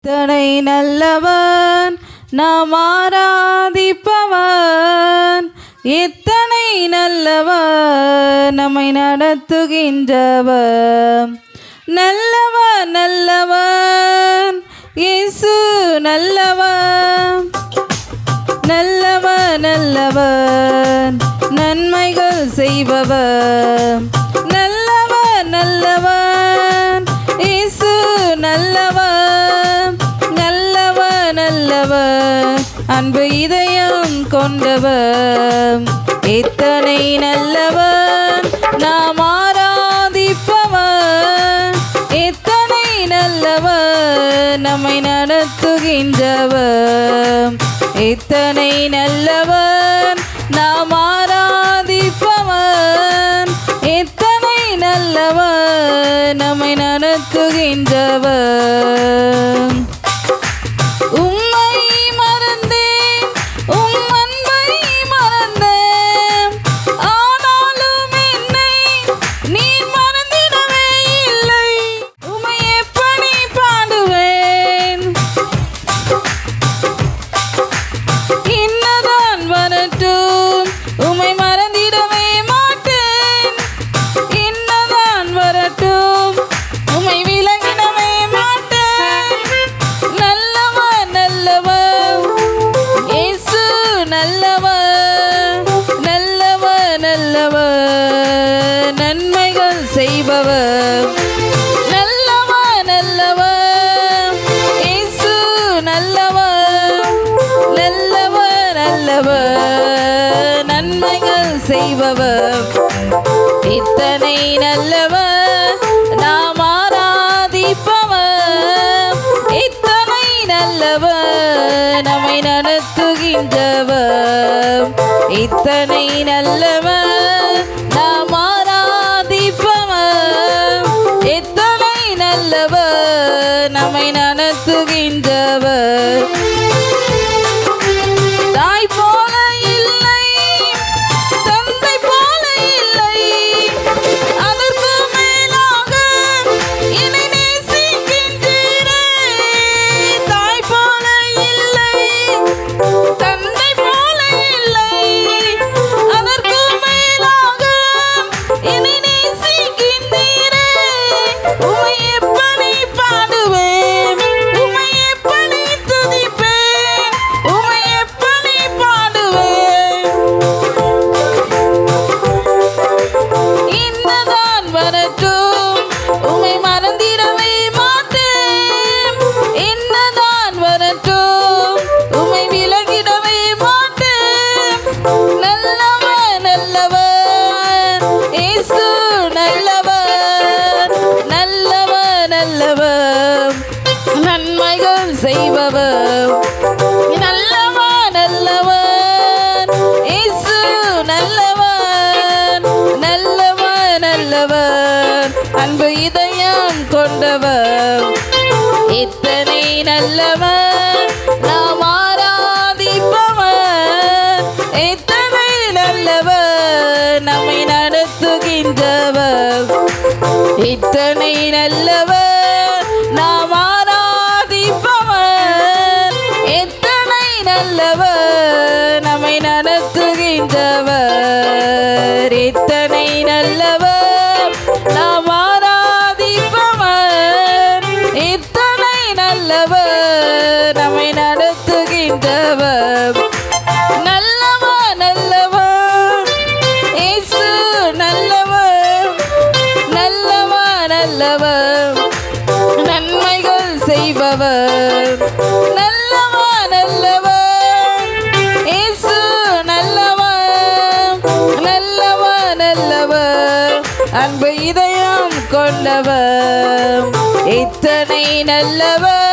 இத்தனை நல்லவன் நாம் ஆராதிப்பவன், இத்தனை நல்லவன் நம்மை நடத்துகின்றவன். நல்லவன் நல்லவன் இயேசு நல்லவன், நல்லவன் நல்லவன் நன்மைகள் செய்பவன். நல்லவன் நல்லவன் இயேசு நல்லவன், நல்லவன் நல்லவன் அன்பு இதயம் கொண்டவன். இத்தனை நல்லவன் நாம் ஆராதிப்பவன், இத்தனை நல்லவன் நம்மை நடத்துகின்றவன். இத்தனை நல்லவன் நாம் ஆராதிப்பவன், இத்தனை நல்லவன் நம்மை நடத்துகின்றவன். உம்மை மறந்தேன், உம் அன்பை மறந்தேன், ஆனாலும் என்னை நீர் மறந்திடவே இல்லை. உம்மை எப்படி பாடுவேன், என்னதான் வரட்டும் உம்மை மறந்திடவே மாட்டேன். என்னதான் வரட்டும் உம்மை விலகிடவே மாட்டேன். நல்லவன் நல்லவன் இயேசு நல்லவன், நல்லவன் நல்லவன் நன்மைகள் செய்பவர். நல்லவன் நல்லவன் இயேசு நல்லவன், நல்லவன் நல்லவன் நன்மைகள் செய்பவர். இத்தனை நல்லவன் நாம் ஆராதிப்பவன், இத்தனை நல்லவன் நம்மை நடத்துகின்றவன். இத்தனை நல்லவன் நாம் ஆராதிப்பவன், இத்தனை நல்லவன் நம்மை நடத்துகின்றவன். தாய் போல இல்லை, தந்தை போல இல்லை, அதற்கு மேலாக என்னை நேசிக்கின்றீரே. தாய் போல இல்லை, தந்தை போல இல்லை, அதற்கு மேலாக என்னை நேசிக்கின்றீரே. உம்மை எப்படி பாடுவேன், உம்மை எப்படி துதிப்பேன், உம்மை எப்படி பாடுவேன். என்னதான் வரட்டும் உம்மை மறந்திடவே மாட்டேன். என்னதான் வரட்டும் உம்மை விலகிடவே மாட்டேன். நல்லவன் நல்லவன் இயேசு நல்லவன், நல்லவன் நல்லவன் நன்மைகள் செய்பவர். நல்லவன் நல்லவன் இயேசு நல்லவன், நல்லவன் நல்லவன் அன்பு இதயம் கொண்டவர். இத்தனை நல்லவன் நாம் ஆராதிப்பவன், இத்தனை நல்லவன் நம்மை நடத்துகின்றவர். இத்தனை நல்லவன் நாம் ஆராதிப்பவன், இத்தனை நல்லவன் நம்மை நடத்துகின்றவர். இத்தனை நல்லவன் நாம் ஆராதிப்பவன், இத்தனை நல்லவன் நம்மை நடத்துகின்றவர். நல்லவன் நல்லவன் இயேசு நல்லவன், நல்லவன் நல்லவன் நன்மைகள் செய்பவர். நல்லவன் நல்லவன் இயேசு நல்லவன், நல்லவன் நல்லவன் அன்பு இதயம் கொண்டவர். இத்தனை நல்லவன்